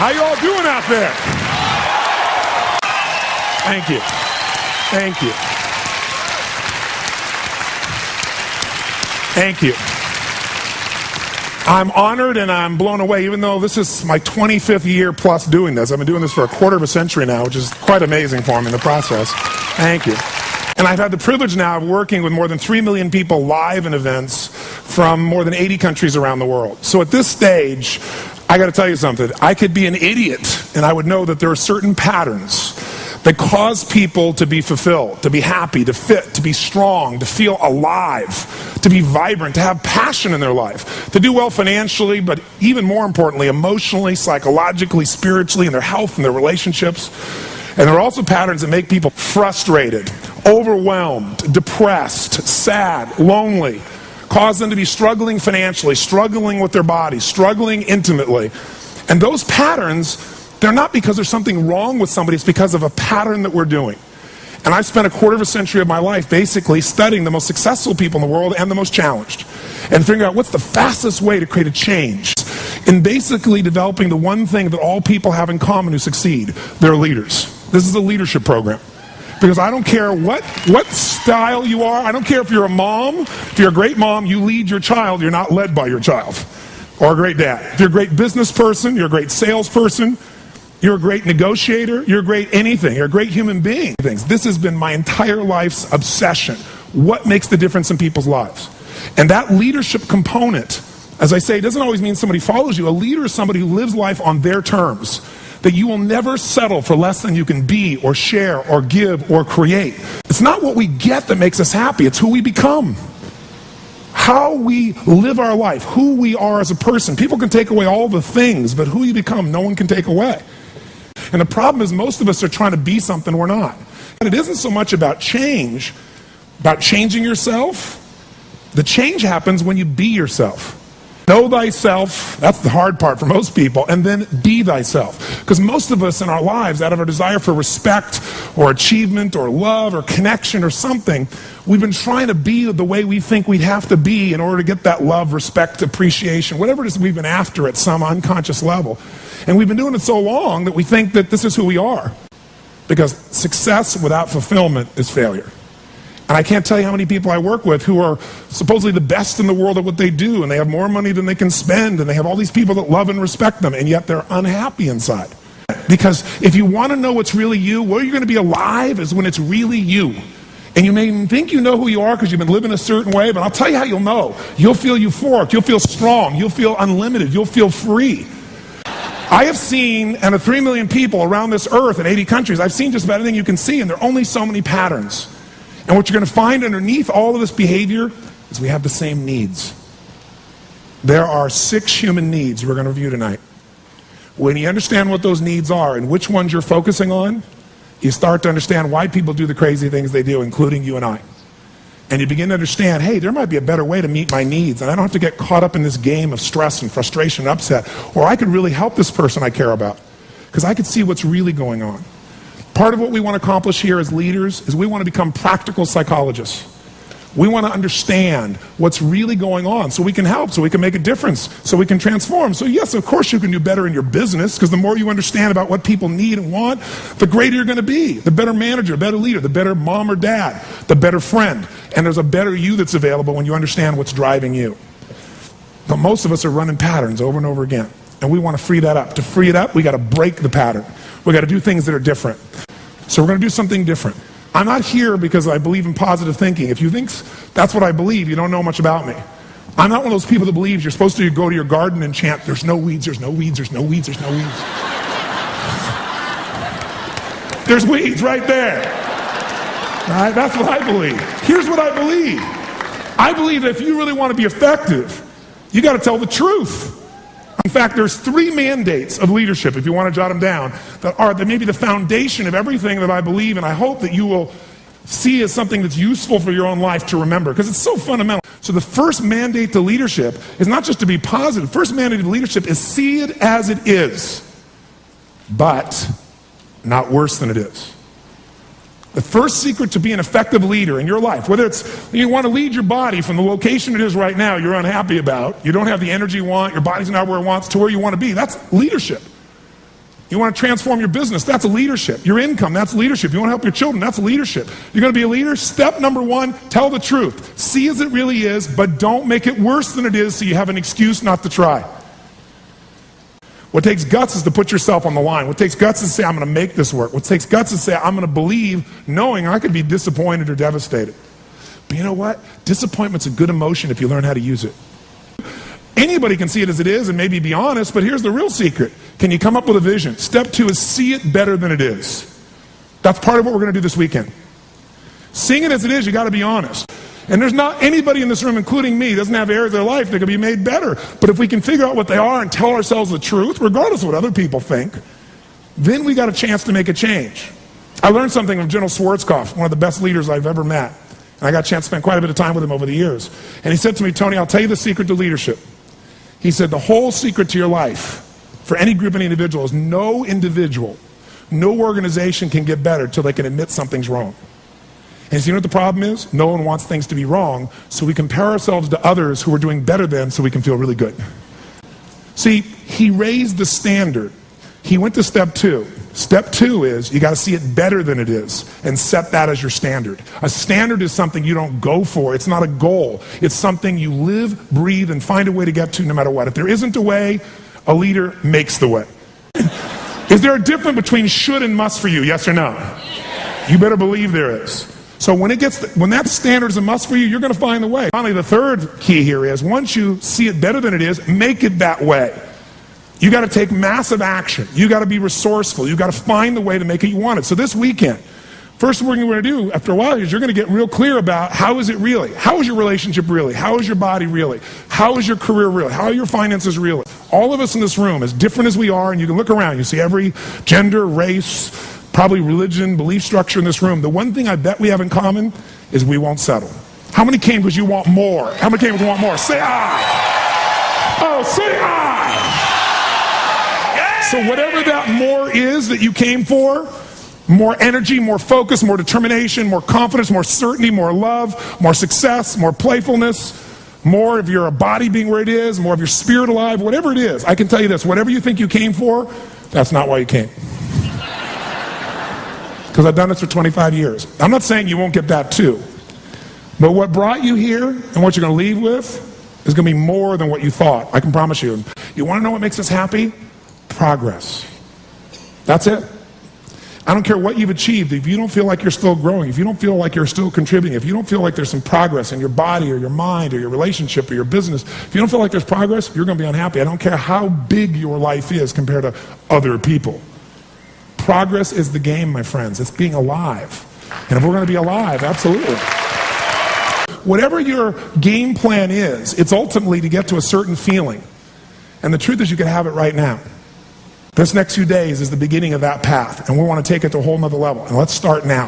How you all doing out there? Thank you. Thank you. Thank you. I'm honored and I'm blown away, even though this is my 25th year plus doing this. I've been doing this for a quarter of a century now, which is quite amazing for me in the process. Thank you. And I've had the privilege now of working with more than 3 million people live in events from more than 80 countries around the world. So at this stage, I got to tell you something. I could be an idiot and I would know that there are certain patterns that cause people to be fulfilled, to be happy, to fit, to be strong, to feel alive, to be vibrant, to have passion in their life, to do well financially, but even more importantly, emotionally, psychologically, spiritually, in their health and their relationships. And there are also patterns that make people frustrated, overwhelmed, depressed, sad, lonely, cause them to be struggling financially, struggling with their body, struggling intimately. And those patterns, they're not because there's something wrong with somebody, it's because of a pattern that we're doing. And I've spent a quarter of a century of my life basically studying the most successful people in the world and the most challenged, and figuring out what's the fastest way to create a change in basically developing the one thing that all people have in common who succeed. They're leaders. This is a leadership program. Because I don't care what style you are, I don't care if you're a mom, if you're a great mom, you lead your child, you're not led by your child. Or a great dad. If you're a great business person, you're a great salesperson, you're a great negotiator, you're a great anything, you're a great human being. This has been my entire life's obsession. What makes the difference in people's lives? And that leadership component, as I say, doesn't always mean somebody follows you. A leader is somebody who lives life on their terms. That you will never settle for less than you can be or share or give or create. It's not what we get that makes us happy, it's who we become. How we live our life, who we are as a person. People can take away all the things, but who you become, no one can take away. And the problem is most of us are trying to be something we're not. And it isn't so much about change, about changing yourself. The change happens when you be yourself. Know thyself, that's the hard part for most people, and then be thyself. Because most of us in our lives, out of our desire for respect or achievement or love or connection or something, we've been trying to be the way we think we'd have to be in order to get that love, respect, appreciation, whatever it is we've been after at some unconscious level. And we've been doing it so long that we think that this is who we are. Because success without fulfillment is failure. And I can't tell you how many people I work with who are supposedly the best in the world at what they do, and they have more money than they can spend, and they have all these people that love and respect them, and yet they're unhappy inside. Because if you want to know what's really you, where you're going to be alive is when it's really you. And you may even think you know who you are because you've been living a certain way, but I'll tell you how you'll know. You'll feel euphoric, you'll feel strong, you'll feel unlimited, you'll feel free. I have seen, and of 3 million people around this earth in 80 countries, I've seen just about anything you can see, and there are only so many patterns. And what you're going to find underneath all of this behavior is we have the same needs. There are 6 human needs we're going to review tonight. When you understand what those needs are and which ones you're focusing on, you start to understand why people do the crazy things they do, including you and I. And you begin to understand, hey, there might be a better way to meet my needs, and I don't have to get caught up in this game of stress and frustration and upset, or I could really help this person I care about, because I could see what's really going on. Part of what we want to accomplish here as leaders is we want to become practical psychologists. We want to understand what's really going on so we can help, so we can make a difference, so we can transform. So yes, of course you can do better in your business, because the more you understand about what people need and want, the greater you're going to be. The better manager, better leader, the better mom or dad, the better friend. And there's a better you that's available when you understand what's driving you. But most of us are running patterns over and over again. And we want to free that up. To free it up, we got to break the pattern. We got to do things that are different. So we're going to do something different. I'm not here because I believe in positive thinking. If you think that's what I believe, you don't know much about me. I'm not one of those people that believes you're supposed to go to your garden and chant, there's no weeds, there's no weeds, there's no weeds, there's no weeds. There's weeds right there. Right? That's what I believe. Here's what I believe. I believe that if you really want to be effective, you got to tell the truth. In fact, there's 3 mandates of leadership, if you want to jot them down, that may be the foundation of everything that I believe, and I hope that you will see as something that's useful for your own life to remember, because it's so fundamental. So the first mandate to leadership is not just to be positive. First mandate to leadership is see it as it is, but not worse than it is. The first secret to be an effective leader in your life, whether it's you want to lead your body from the location it is right now you're unhappy about, you don't have the energy you want, your body's not where it wants, to where you want to be, that's leadership. You want to transform your business, that's leadership. Your income, that's leadership. You want to help your children, that's leadership. You're going to be a leader? Step number one, tell the truth. See as it really is, but don't make it worse than it is so you have an excuse not to try. What takes guts is to put yourself on the line. What takes guts is to say, I'm going to make this work. What takes guts is to say, I'm going to believe, knowing I could be disappointed or devastated. But you know what? Disappointment's a good emotion if you learn how to use it. Anybody can see it as it is and maybe be honest, but here's the real secret. Can you come up with a vision? Step two is see it better than it is. That's part of what we're going to do this weekend. Seeing it as it is, you got to be honest. And there's not anybody in this room, including me, doesn't have areas of their life that can be made better. But if we can figure out what they are and tell ourselves the truth, regardless of what other people think, then we got a chance to make a change. I learned something from General Schwarzkopf, one of the best leaders I've ever met. And I got a chance to spend quite a bit of time with him over the years. And he said to me, Tony, I'll tell you the secret to leadership. He said, the whole secret to your life, for any group, any individual, is no individual, no organization can get better till they can admit something's wrong. And so you know what the problem is? No one wants things to be wrong, so we compare ourselves to others who are doing better than so we can feel really good. See, he raised the standard. He went to step two. Step two is you got to see it better than it is and set that as your standard. A standard is something you don't go for. It's not a goal. It's something you live, breathe, and find a way to get to no matter what. If there isn't a way, a leader makes the way. Is there a difference between should and must for you? Yes or no? You better believe there is. So when that standard is a must for you, you're going to find the way. Finally, the third key here is once you see it better than it is, make it that way. You got to take massive action. You got to be resourceful. You got to find the way to make it you want it. So this weekend, first thing we're going to do after a while is you're going to get real clear about how is it really? How is your relationship really? How is your body really? How is your career really? How are your finances really? All of us in this room, as different as we are, and you can look around, you see every gender, race, probably religion, belief structure in this room. The one thing I bet we have in common is we won't settle. How many came because you want more? How many came because you want more? Say I. Oh, say I. So whatever that more is that you came for, more energy, more focus, more determination, more confidence, more certainty, more love, more success, more playfulness, more of your body being where it is, more of your spirit alive, whatever it is, I can tell you this, whatever you think you came for, that's not why you came. Because I've done this for 25 years. I'm not saying you won't get that too. But what brought you here and what you're going to leave with is going to be more than what you thought. I can promise you. You want to know what makes us happy? Progress. That's it. I don't care what you've achieved. If you don't feel like you're still growing, if you don't feel like you're still contributing, if you don't feel like there's some progress in your body or your mind or your relationship or your business, if you don't feel like there's progress, you're going to be unhappy. I don't care how big your life is compared to other people. Progress is the game, my friends. It's being alive. And if we're going to be alive, absolutely. Whatever your game plan is, it's ultimately to get to a certain feeling. And the truth is you can have it right now. This next few days is the beginning of that path, and we want to take it to a whole nother level. And let's start now.